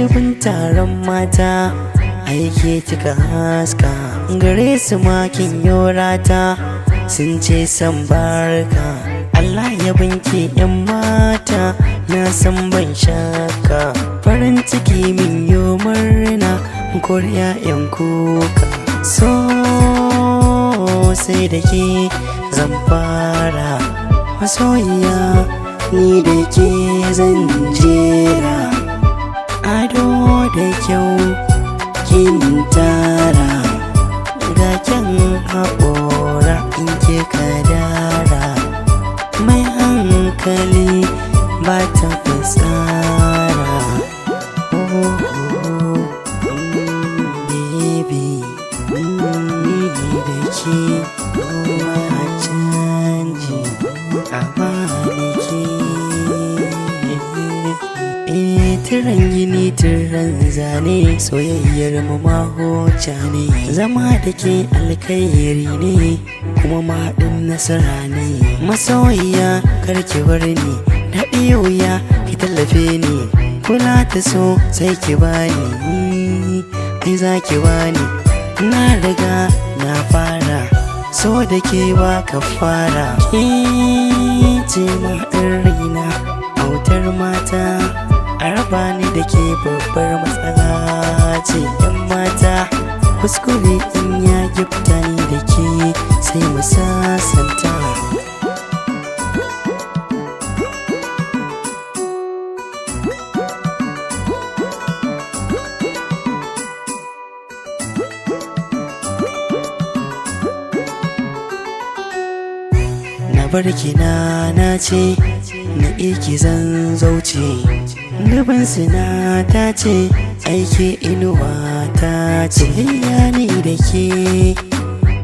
dubin taron mata aike kika haska gare su makin yorata sun ce san barka Allah ya banke yan mata na san ban shaka farin ciki min yo murna koriya yan kuka so sai da ke zan fara masoyiya ni da ke zan jera ado da kyau kin tara ga kyan haƙora in ke kadara mai hankali ba ta fasara baby ni da ke kuma canji a maliki tiran gini tiran zane soyayyar mu mahoca ne zama da ke alkhairi ne kuma mahaɗin nasara ne masoyiya karki bar ni na wuya ki tallafe ni kula ta so sai ki bani ai za ki bani na riga na fara so da ke ba ka fara ki ce mahaɗin raina autar mata a raba ni da ke babbar matsala ce yan mata kuskure in ya gifta ni da ke sai mu sasanta na barki na ce na iki zan zauce nufin sina ta ce aiki inuwa ta ce ya ni da ke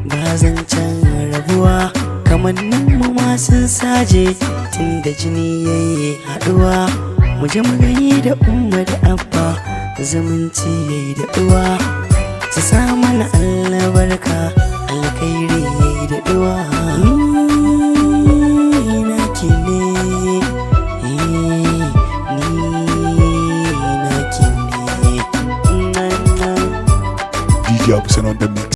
ba zan can rabuwa kamannin mu ma sun saje tun da jini yayi haduwa mu je mu gani da umma da abba zumunci yayi da uwa su sa mana albarka alkhairi yayi da uwa